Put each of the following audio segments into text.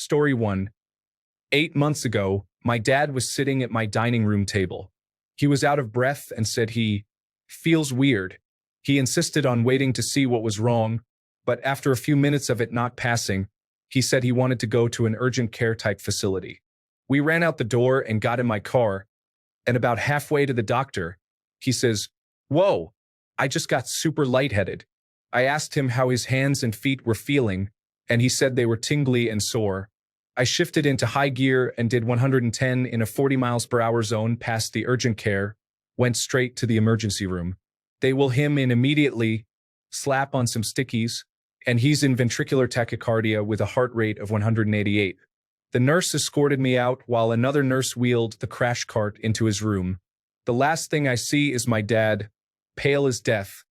Story 1. 8 months ago, my dad was sitting at my dining room table. He was out of breath and said he feels weird. He insisted on waiting to see what was wrong, but after a few minutes of it not passing, he said he wanted to go to an urgent care type facility. We ran out the door and got in my car, and about halfway to the doctor, he says, "Whoa, I just got super lightheaded." I asked him how his hands and feet were feeling, and he said they were tingly and sore. I shifted into high gear and did 110 in a 40 miles per hour zone past the urgent care, went straight to the emergency room. They will him in immediately, slap on some stickies, and he's in ventricular tachycardia with a heart rate of 188. The nurse escorted me out while another nurse wheeled the crash cart into his room. The last thing I see is my dad, pale as death,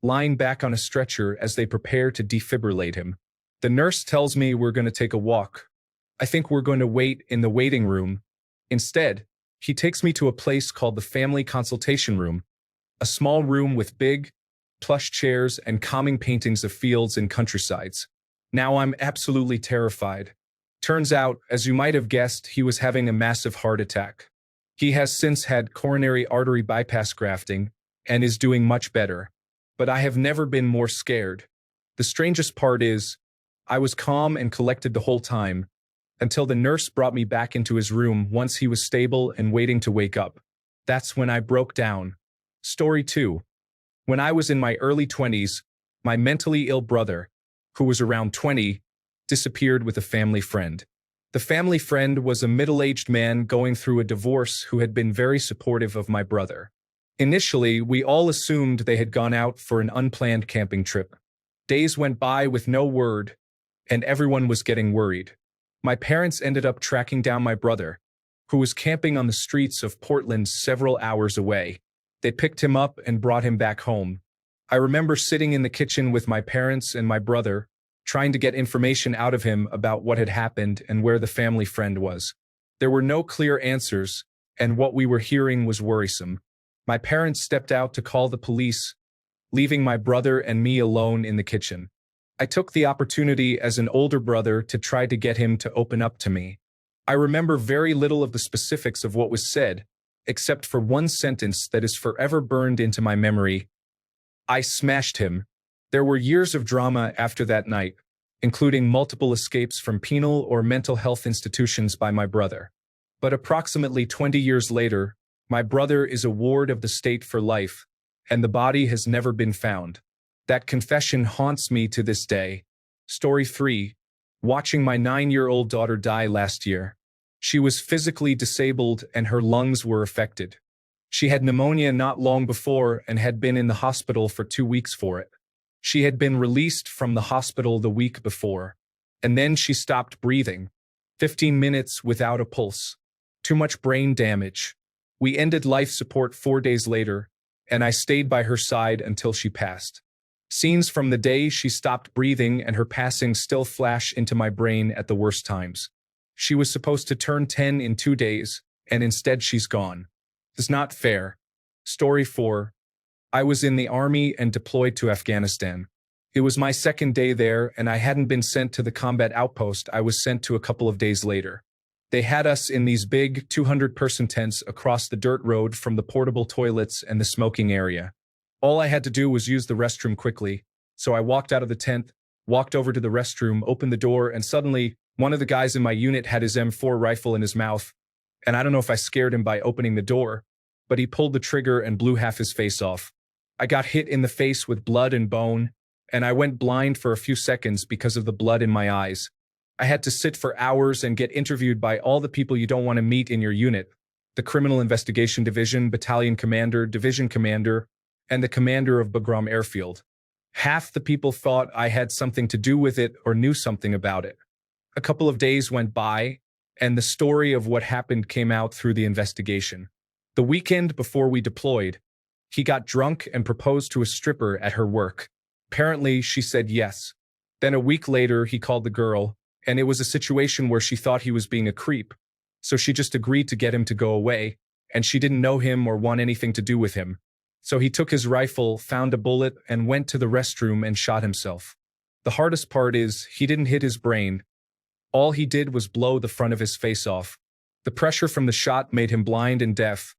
lying back on a stretcher as they prepare to defibrillate him. The nurse tells me we're going to take a walk. I think we're going to wait in the waiting room. Instead, he takes me to a place called the family consultation room, a small room with big, plush chairs and calming paintings of fields and countrysides. Now I'm absolutely terrified. Turns out, as you might have guessed, he was having a massive heart attack. He has since had coronary artery bypass grafting and is doing much better. But I have never been more scared. The strangest part is, I was calm and collected the whole time, until the nurse brought me back into his room once he was stable and waiting to wake up. That's when I broke down. Story 2. When I was in my early 20s, my mentally ill brother, who was around 20, disappeared with a family friend. The family friend was a middle-aged man going through a divorce who had been very supportive of my brother. Initially, we all assumed they had gone out for an unplanned camping trip. Days went by with no word, and everyone was getting worried. My parents ended up tracking down my brother, who was camping on the streets of Portland several hours away. They picked him up and brought him back home. I remember sitting in the kitchen with my parents and my brother, trying to get information out of him about what had happened and where the family friend was. There were no clear answers, and what we were hearing was worrisome. My parents stepped out to call the police, leaving my brother and me alone in the kitchen. I took the opportunity as an older brother to try to get him to open up to me. I remember very little of the specifics of what was said, except for one sentence that is forever burned into my memory. I smashed him. There were years of drama after that night, including multiple escapes from penal or mental health institutions by my brother. But approximately 20 years later, my brother is a ward of the state for life, and the body has never been found. That confession haunts me to this day. Story 3. Watching my 9-year-old daughter die last year. She was physically disabled and her lungs were affected. She had pneumonia not long before and had been in the hospital for 2 weeks for it. She had been released from the hospital the week before, and then she stopped breathing. 15 minutes without a pulse. Too much brain damage. We ended life support 4 days later, and I stayed by her side until she passed. Scenes from the day she stopped breathing and her passing still flash into my brain at the worst times. She was supposed to turn 10 in 2 days, and instead she's gone. It's not fair. Story 4. I was in the army and deployed to Afghanistan. It was my second day there, and I hadn't been sent to the combat outpost. I was sent to a couple of days later. They had us in these big 200-person tents across the dirt road from the portable toilets and the smoking area. All I had to do was use the restroom quickly, so I walked out of the tent, walked over to the restroom, opened the door, and suddenly, one of the guys in my unit had his M4 rifle in his mouth, and I don't know if I scared him by opening the door, but he pulled the trigger and blew half his face off. I got hit in the face with blood and bone, and I went blind for a few seconds because of the blood in my eyes. I had to sit for hours and get interviewed by all the people you don't want to meet in your unit, the Criminal Investigation Division, Battalion Commander, Division Commander, and the Commander of Bagram Airfield. Half the people thought I had something to do with it or knew something about it. A couple of days went by, and the story of what happened came out through the investigation. The weekend before we deployed, he got drunk and proposed to a stripper at her work. Apparently, she said yes. Then a week later, he called the girl, and it was a situation where she thought he was being a creep. So she just agreed to get him to go away, and she didn't know him or want anything to do with him. So he took his rifle, found a bullet, and went to the restroom and shot himself. The hardest part is, he didn't hit his brain. All he did was blow the front of his face off. The pressure from the shot made him blind and deaf,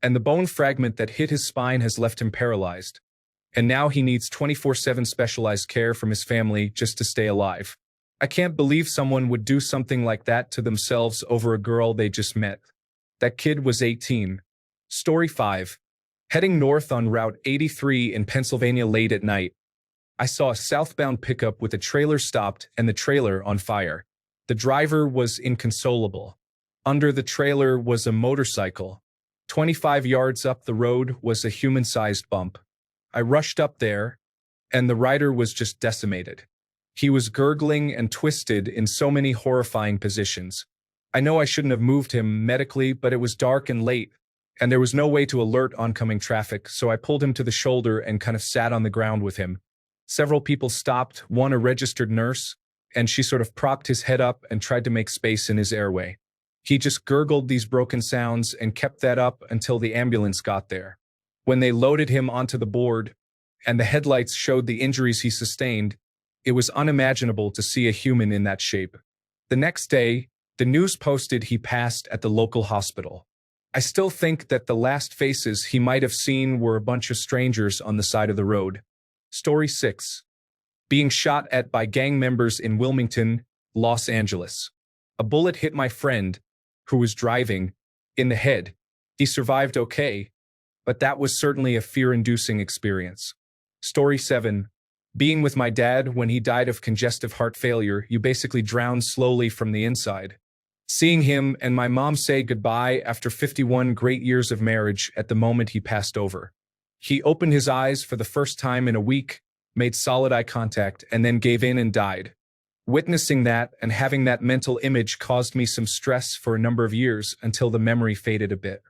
and the bone fragment that hit his spine has left him paralyzed. And now he needs 24/7 specialized care from his family just to stay alive. I can't believe someone would do something like that to themselves over a girl they just met. That kid was 18. Story 5. Heading north on Route 83 in Pennsylvania late at night, I saw a southbound pickup with a trailer stopped and the trailer on fire. The driver was inconsolable. Under the trailer was a motorcycle. 25 yards up the road was a human-sized bump. I rushed up there, and the rider was just decimated. He was gurgling and twisted in so many horrifying positions. I know I shouldn't have moved him medically, but it was dark and late, and there was no way to alert oncoming traffic, so I pulled him to the shoulder and kind of sat on the ground with him. Several people stopped, one a registered nurse, and she sort of propped his head up and tried to make space in his airway. He just gurgled these broken sounds and kept that up until the ambulance got there. When they loaded him onto the board, and the headlights showed the injuries he sustained, it was unimaginable to see a human in that shape. The next day, the news posted he passed at the local hospital. I still think that the last faces he might have seen were a bunch of strangers on the side of the road. Story 6. Being shot at by gang members in Wilmington, Los Angeles. A bullet hit my friend, who was driving, in the head. He survived okay, but that was certainly a fear-inducing experience. Story 7. Being with my dad when he died of congestive heart failure, you basically drown slowly from the inside. Seeing him and my mom say goodbye after 51 great years of marriage at the moment he passed over. He opened his eyes for the first time in a week, made solid eye contact, and then gave in and died. Witnessing that and having that mental image caused me some stress for a number of years until the memory faded a bit.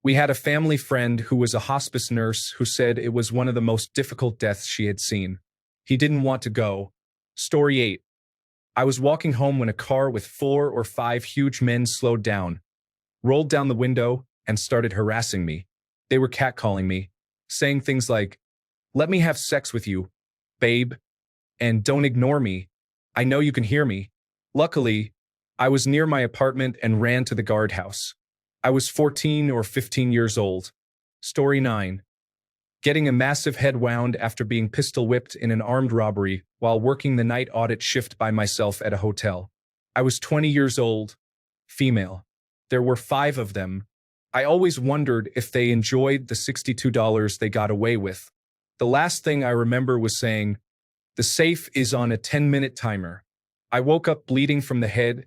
We had a family friend who was a hospice nurse who said it was one of the most difficult deaths she had seen. He didn't want to go. Story 8. I was walking home when a car with 4 or 5 huge men slowed down, rolled down the window, and started harassing me. They were catcalling me, saying things like, "Let me have sex with you, babe," and "Don't ignore me. I know you can hear me." Luckily, I was near my apartment and ran to the guardhouse. I was 14 or 15 years old. Story 9. Getting a massive head wound after being pistol whipped in an armed robbery while working the night audit shift by myself at a hotel. I was 20 years old, female. There were 5 of them. I always wondered if they enjoyed the $62 they got away with. The last thing I remember was saying, "The safe is on a 10-minute timer." I woke up bleeding from the head.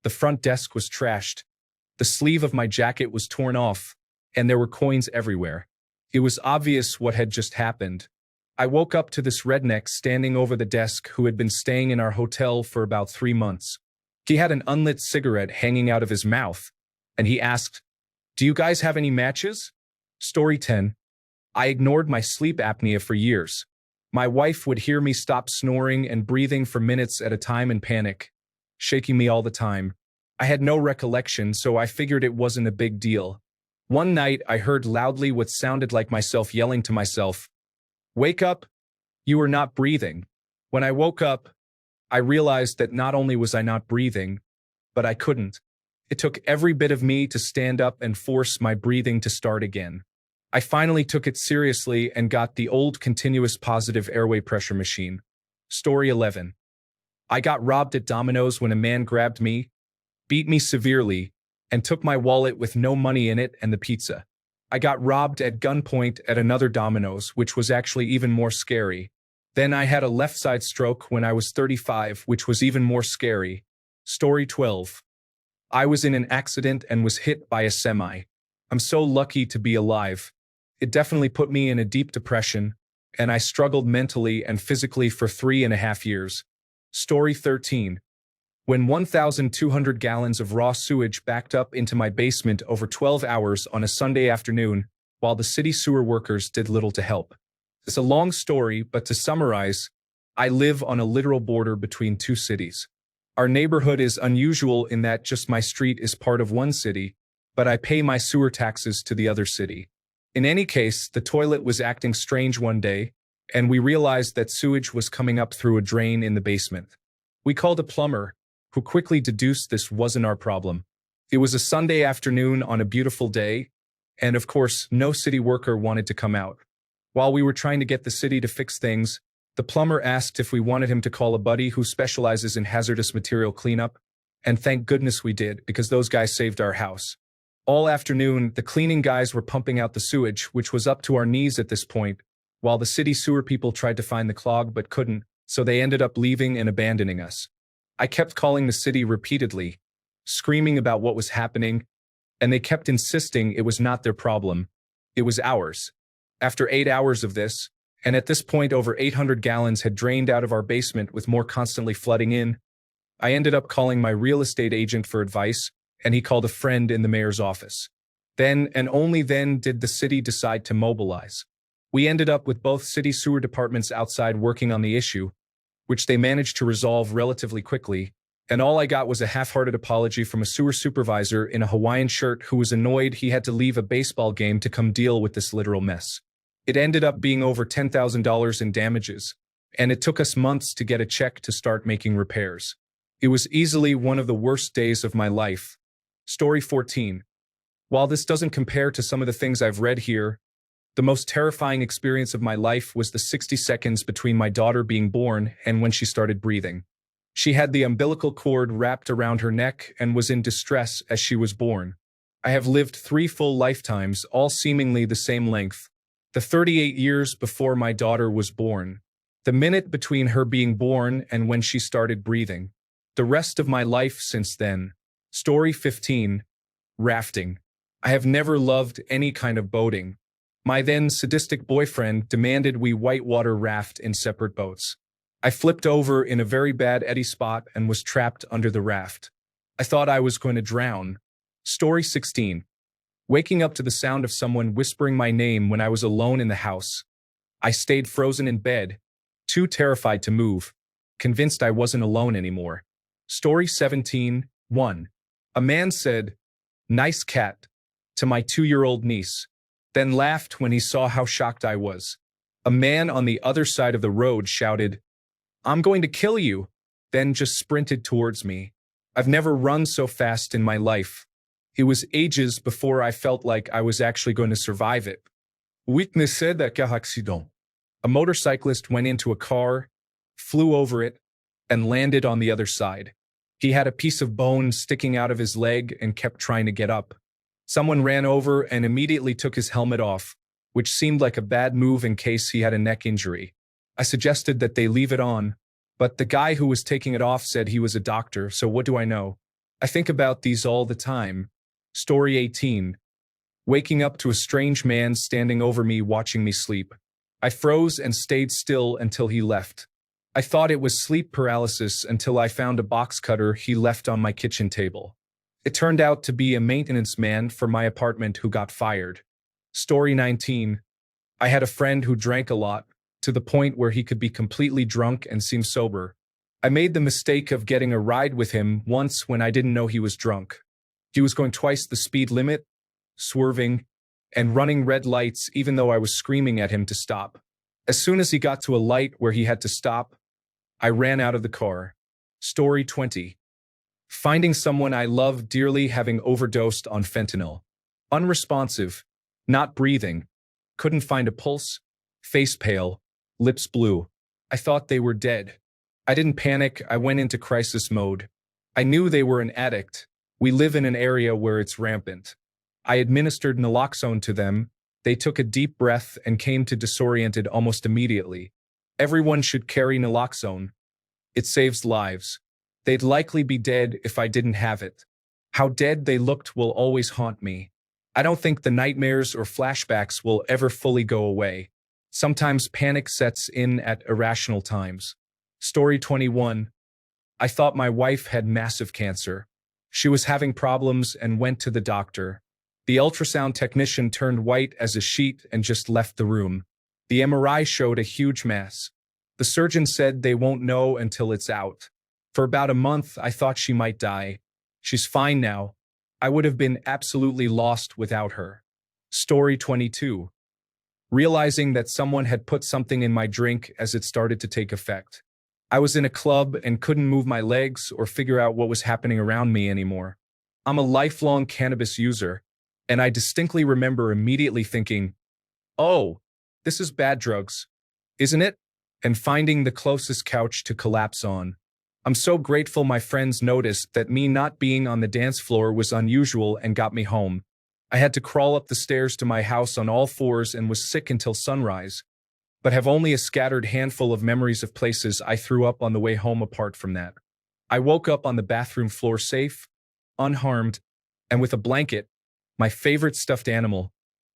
The front desk was trashed. The sleeve of my jacket was torn off, and there were coins everywhere. It was obvious what had just happened. I woke up to this redneck standing over the desk who had been staying in our hotel for about 3 months. He had an unlit cigarette hanging out of his mouth, and he asked, "Do you guys have any matches?" Story 10. I ignored my sleep apnea for years. My wife would hear me stop snoring and breathing for minutes at a time in panic, shaking me all the time. I had no recollection, so I figured it wasn't a big deal. One night, I heard loudly what sounded like myself yelling to myself, "Wake up! You are not breathing." When I woke up, I realized that not only was I not breathing, but I couldn't. It took every bit of me to stand up and force my breathing to start again. I finally took it seriously and got the old continuous positive airway pressure machine. Story 11. I got robbed at Domino's when a man grabbed me, beat me severely, and took my wallet with no money in it and the pizza. I got robbed at gunpoint at another Domino's, which was actually even more scary. Then I had a left side stroke when I was 35, which was even more scary. Story 12. I was in an accident and was hit by a semi. I'm so lucky to be alive. It definitely put me in a deep depression, and I struggled mentally and physically for 3.5 years. Story 13. When 1,200 gallons of raw sewage backed up into my basement over 12 hours on a Sunday afternoon, while the city sewer workers did little to help. It's a long story, but to summarize, I live on a literal border between 2 cities. Our neighborhood is unusual in that just my street is part of one city, but I pay my sewer taxes to the other city. In any case, the toilet was acting strange one day, and we realized that sewage was coming up through a drain in the basement. We called a plumber, who quickly deduced this wasn't our problem. It was a Sunday afternoon on a beautiful day, and of course, no city worker wanted to come out. While we were trying to get the city to fix things, the plumber asked if we wanted him to call a buddy who specializes in hazardous material cleanup, and thank goodness we did, because those guys saved our house. All afternoon, the cleaning guys were pumping out the sewage, which was up to our knees at this point, while the city sewer people tried to find the clog but couldn't, so they ended up leaving and abandoning us. I kept calling the city repeatedly, screaming about what was happening, and they kept insisting it was not their problem. It was ours. After 8 hours of this, and at this point over 800 gallons had drained out of our basement with more constantly flooding in, I ended up calling my real estate agent for advice, and he called a friend in the mayor's office. Then, and only then, did the city decide to mobilize. We ended up with both city sewer departments outside working on the issue, which they managed to resolve relatively quickly, and all I got was a half-hearted apology from a sewer supervisor in a Hawaiian shirt who was annoyed he had to leave a baseball game to come deal with this literal mess. It ended up being over $10,000 in damages, and it took us months to get a check to start making repairs. It was easily one of the worst days of my life. Story 14. While this doesn't compare to some of the things I've read here, the most terrifying experience of my life was the 60 seconds between my daughter being born and when she started breathing. She had the umbilical cord wrapped around her neck and was in distress as she was born. I have lived 3 full lifetimes, all seemingly the same length. The 38 years before my daughter was born. The minute between her being born and when she started breathing. The rest of my life since then. Story 15. Rafting. I have never loved any kind of boating. My then sadistic boyfriend demanded we whitewater raft in separate boats. I flipped over in a very bad eddy spot and was trapped under the raft. I thought I was going to drown. Story 16. Waking up to the sound of someone whispering my name when I was alone in the house. I stayed frozen in bed, too terrified to move, convinced I wasn't alone anymore. Story 17. 1. A man said, "Nice cat," to my 2-year-old niece, then laughed when he saw how shocked I was. A man on the other side of the road shouted, "I'm going to kill you," then just sprinted towards me. I've never run so fast in my life. It was ages before I felt like I was actually going to survive it. Witness said that car accident. A motorcyclist went into a car, flew over it, and landed on the other side. He had a piece of bone sticking out of his leg and kept trying to get up. Someone ran over and immediately took his helmet off, which seemed like a bad move in case he had a neck injury. I suggested that they leave it on, but the guy who was taking it off said he was a doctor, so what do I know? I think about these all the time. Story 18. Waking up to a strange man standing over me watching me sleep. I froze and stayed still until he left. I thought it was sleep paralysis until I found a box cutter he left on my kitchen table. It turned out to be a maintenance man for my apartment who got fired. Story 19. I had a friend who drank a lot, to the point where he could be completely drunk and seem sober. I made the mistake of getting a ride with him once when I didn't know he was drunk. He was going twice the speed limit, swerving, and running red lights even though I was screaming at him to stop. As soon as he got to a light where he had to stop, I ran out of the car. Story 20. Finding someone I love dearly having overdosed on fentanyl. Unresponsive, not breathing, couldn't find a pulse, face pale, lips blue. I thought they were dead. I didn't panic, I went into crisis mode. I knew they were an addict. We live in an area where it's rampant. I administered naloxone to them. They took a deep breath and came to disoriented almost immediately. Everyone should carry naloxone. It saves lives. They'd likely be dead if I didn't have it. How dead they looked will always haunt me. I don't think the nightmares or flashbacks will ever fully go away. Sometimes panic sets in at irrational times. Story 21. I thought my wife had massive cancer. She was having problems and went to the doctor. The ultrasound technician turned white as a sheet and just left the room. The MRI showed a huge mass. The surgeon said they won't know until it's out. For about a month, I thought she might die. She's fine now. I would have been absolutely lost without her. Story 22. Realizing that someone had put something in my drink as it started to take effect. I was in a club and couldn't move my legs or figure out what was happening around me anymore. I'm a lifelong cannabis user, and I distinctly remember immediately thinking, oh, this is bad drugs, isn't it? And finding the closest couch to collapse on. I'm so grateful my friends noticed that me not being on the dance floor was unusual and got me home. I had to crawl up the stairs to my house on all fours and was sick until sunrise, but have only a scattered handful of memories of places I threw up on the way home apart from that. I woke up on the bathroom floor safe, unharmed, and with a blanket, my favorite stuffed animal,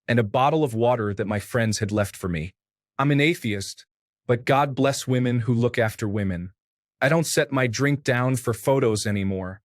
and a bottle of water that my friends had left for me. I'm an atheist, but God bless women who look after women. I don't set my drink down for photos anymore.